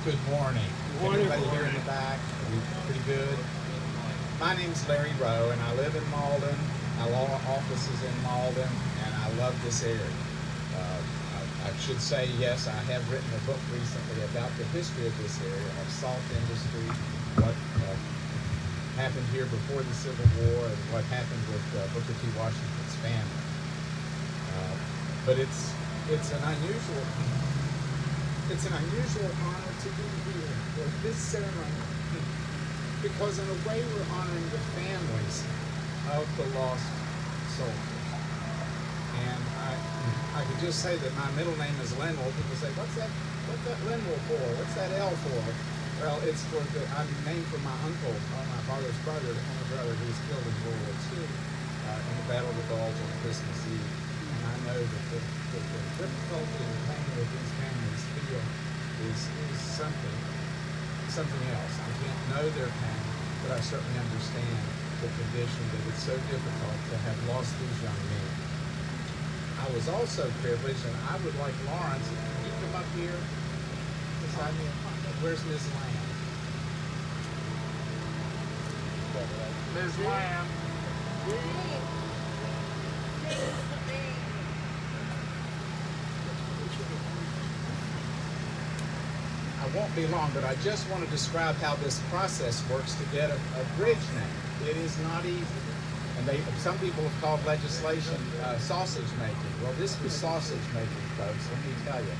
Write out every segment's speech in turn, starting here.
Good morning. Good morning. Everybody here in the back, pretty good. My name's Larry Rowe, and I live in Malden. My law office is in Malden, and I love this area. I should say, yes, I have written a book recently about the history of this area, our salt industry, what happened here before the Civil War, and what happened with Booker T. Washington's family. But it's an unusual honor to be here for this ceremony because in a way we're honoring the families of the lost soldiers. And I could just say that my middle name is Linwell. People say, what's that Linwell for? What's that L for? Well, it's for I'm named for my uncle, my father's brother, who was killed in World War II in the Battle of the Bulge on Christmas Eve. And I know that the difficulty and pain that these families feel is something else. I can't know their pain, but I certainly understand the condition that it's so difficult to have lost these young men. I was also privileged, and I would like Lawrence, can you come up here beside me? Where's Ms. Lamb? Ms. Lamb. I won't be long, but I just want to describe how this process works to get a bridge name. It is not easy. And some people have called legislation sausage making. Well, this was sausage making, folks, let me tell you.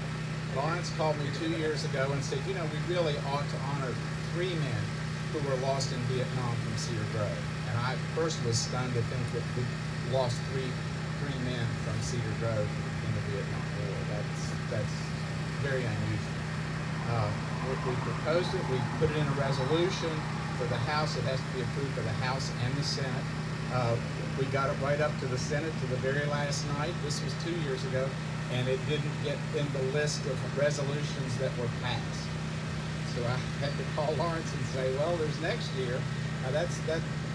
Lawrence called me 2 years ago and said, you know, we really ought to honor 3 men who were lost in Vietnam from Cedar Grove. And I first was stunned to think that we lost three men from Cedar Grove in the Vietnam War. That's very unusual. We proposed it, we put it in a resolution for the House. It has to be approved by the House and the Senate. We got it right up to the Senate to the very last night. This was 2 years ago, and it didn't get in the list of resolutions that were passed. So I had to call Lawrence and say, well, there's next year. Now that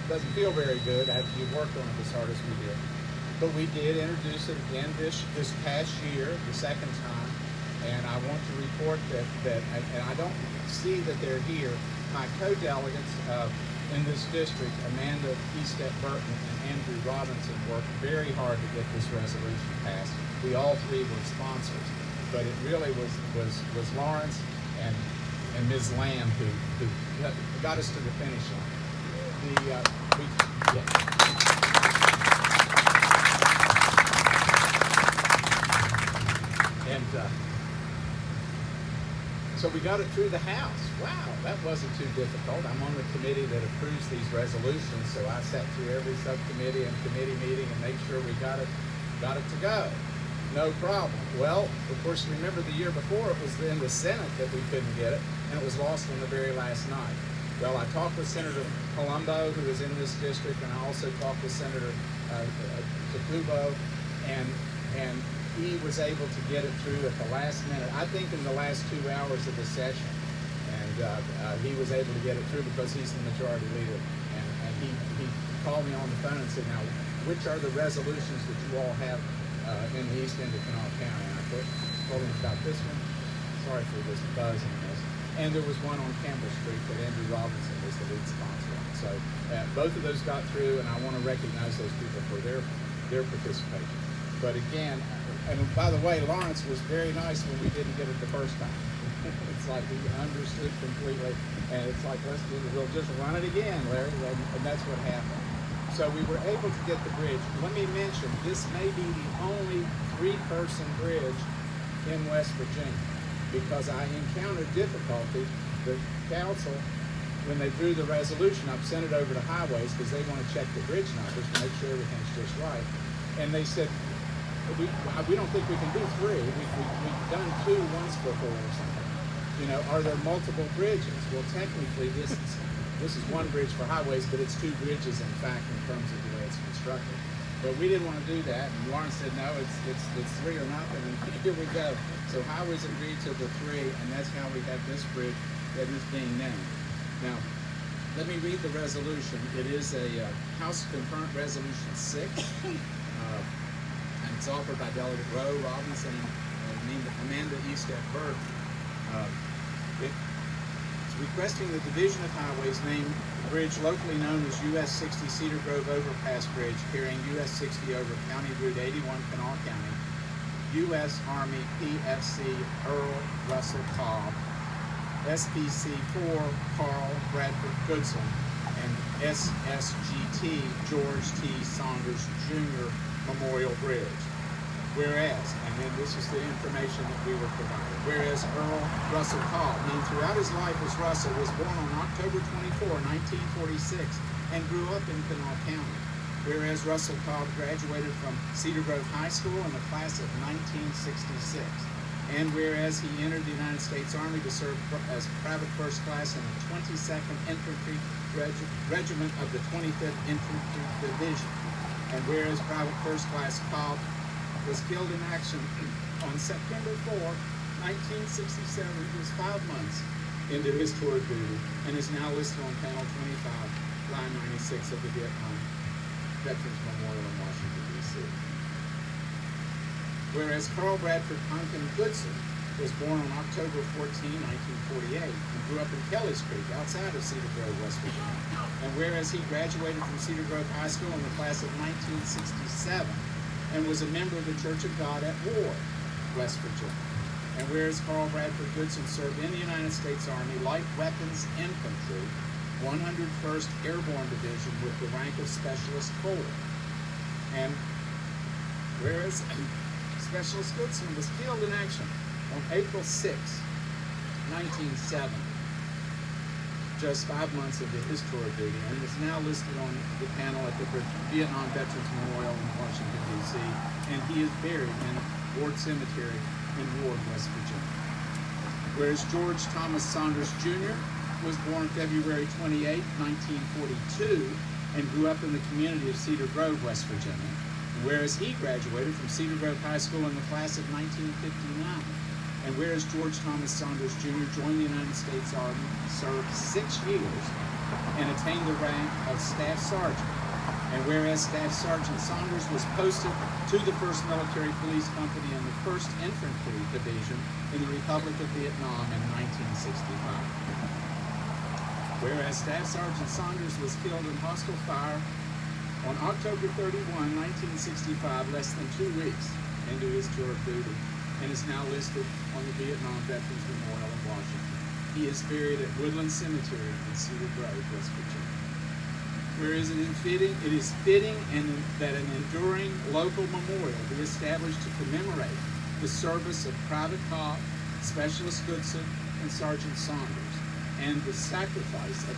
doesn't feel very good after you've worked on it as hard as we did. But we did introduce it again this past year, the second time. And I want to report that and I don't see that they're here. My co-delegates in this district, Amanda Eastep Burton and Andrew Robinson, worked very hard to get this resolution passed. We all 3 were sponsors, but it really was Lawrence and Ms. Lamb who got us to the finish line. So we got it through the House. Wow, that wasn't too difficult. I'm on the committee that approves these resolutions, so I sat through every subcommittee and committee meeting and made sure we got it to go. No problem. Well, of course, remember the year before it was in the Senate that we couldn't get it, and it was lost on the very last night. Well, I talked with Senator Colombo, who is in this district, and I also talked with Senator Takubo, and he was able to get it through at the last minute, I think in the last 2 hours of the session. And he was able to get it through because he's the majority leader. And he called me on the phone and said, now, which are the resolutions that you all have in the east end of Kanawha County? And I told him about this one. Sorry for this buzz in this. And there was one on Campbell Street that Andrew Robinson was the lead sponsor on. So both of those got through, and I want to recognize those people for their participation. But again, and by the way, Lawrence was very nice when we didn't get it the first time. It's like he understood completely, and it's like, we'll just run it again, Larry, and that's what happened. So we were able to get the bridge. Let me mention, this may be the only 3-person bridge in West Virginia, because I encountered difficulty. The council, when they drew the resolution up, sent it over to Highways because they want to check the bridge numbers to make sure everything's just right. And they said, we don't think we can do 3. We've done 2 once before or something. You know, are there multiple bridges? Well, technically, this is one bridge for Highways, but it's 2 bridges, in fact, in terms of the way it's constructed. But we didn't want to do that, and Lawrence said, no, it's 3 or nothing, and here we go. So Highways agreed to the 3, and that's how we have this bridge that is being named. Now, let me read the resolution. It is a House Concurrent Resolution 6. And it's offered by Delegate Rowe, Robinson, and Amanda Eastep Burton. requesting the Division of Highways name the bridge locally known as US 60 Cedar Grove Overpass Bridge, carrying US 60 over County Route 81, Kanawha County, U.S. Army PFC Earl Russell Cobb, SPC 4 Carl Bradford Goodson, and SSGT George T. Saunders Jr. Memorial Bridge. Whereas, and then this is the information that we were provided, whereas Earl Russell Cobb, known throughout his life as Russell, was born on October 24, 1946, and grew up in Kanawha County. Whereas Russell Cobb graduated from Cedar Grove High School in the class of 1966. And whereas he entered the United States Army to serve as private first class in the 22nd Infantry Regiment of the 25th Infantry Division. And whereas private first class Cobb was killed in action on September 4, 1967, he was 5 months into his tour of duty and is now listed on panel 25, line 96 of the Vietnam Veterans Memorial in Washington, D.C. Whereas Carl Bradford Pumpkin Goodson was born on October 14, 1948, and grew up in Kelly's Creek, outside of Cedar Grove, West Virginia. And whereas he graduated from Cedar Grove High School in the class of 1967, and was a member of the Church of God at Ward, West Virginia. And whereas Carl Bradford Goodson served in the United States Army Light Weapons Infantry, 101st Airborne Division with the rank of Specialist Corps. And whereas Specialist Goodson was killed in action on April 6, 1970, just 5 months into his tour of duty, and is now listed on the panel at the Vietnam Veterans Memorial in Washington, D.C., and he is buried in Ward Cemetery in Ward, West Virginia. Whereas George Thomas Saunders Jr. was born February 28, 1942, and grew up in the community of Cedar Grove, West Virginia. Whereas he graduated from Cedar Grove High School in the class of 1959. And whereas George Thomas Saunders Jr. joined the United States Army, served 6 years, and attained the rank of Staff Sergeant. And whereas Staff Sergeant Saunders was posted to the 1st Military Police Company in the 1st Infantry Division in the Republic of Vietnam in 1965. Whereas Staff Sergeant Saunders was killed in hostile fire on October 31, 1965, less than 2 weeks into his tour of duty, and is now listed on the Vietnam Veterans Memorial in Washington. He is buried at Woodland Cemetery in Cedar Grove, West Virginia. Whereas it is fitting that an enduring local memorial be established to commemorate the service of Private Cobb, Specialist Goodson, and Sergeant Saunders, and the sacrifice of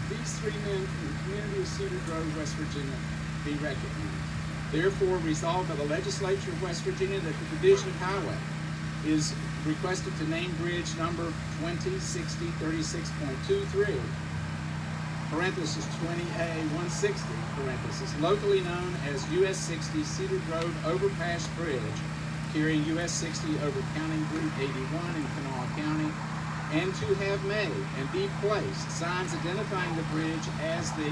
these 3 men from the community of Cedar Grove, West Virginia, be recognized. Therefore, resolved by the Legislature of West Virginia that the Division of Highway is requested to name bridge number 206036.23, parenthesis 20A160, parenthesis, locally known as US 60 Cedar Grove Overpass Bridge, carrying US 60 over County Route 81 in Kanawha County, and to have made and be placed signs identifying the bridge as the,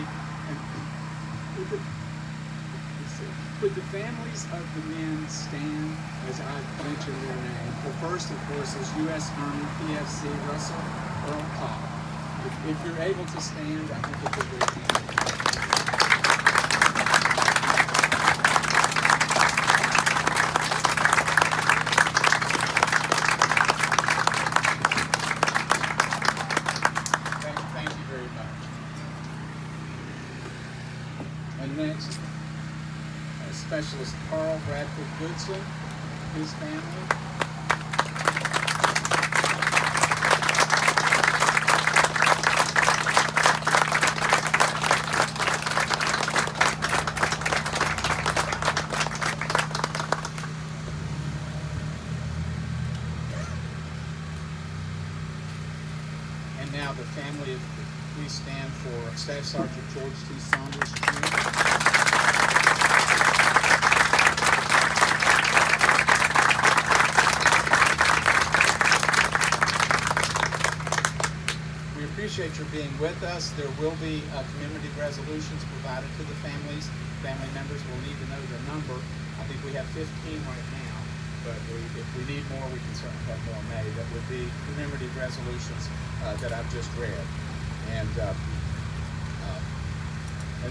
would the families of the men stand as I mentioned their name? The first, of course, is U.S. Army PFC Russell Earl Cobb. If you're able to stand, I think it's a great thing. Thank you very much. And next, Specialist Carl Bradford Goodson, his family. And now the family, please stand for Staff Sergeant George T. Saunders Jr. Appreciate your being with us. There will be commemorative resolutions provided to the families. Family members will need to know the number. I think we have 15 right now. but if we need more, we can certainly have more made. That would be commemorative resolutions that I've just read. And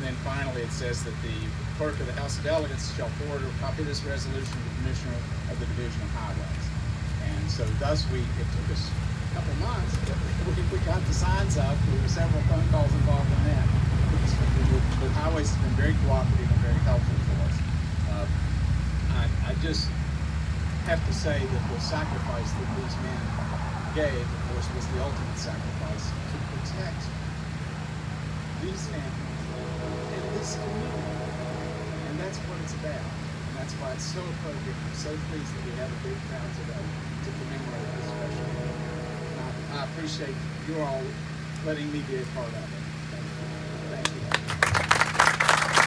then finally, it says that the clerk of the House of Delegates shall forward a copy of this resolution to the Commissioner of the Division of Highways. And so thus it took us a couple months, but we got the signs up. There were several phone calls involved in that. The Highways has been very cooperative and very helpful for us. I just have to say that the sacrifice that these men gave, of course, was the ultimate sacrifice to protect these families and this community. And that's what it's about. And that's why it's so appropriate. I'm so pleased that we have a big crowd today to commemorate this special day. And I appreciate you all letting me be a part of it.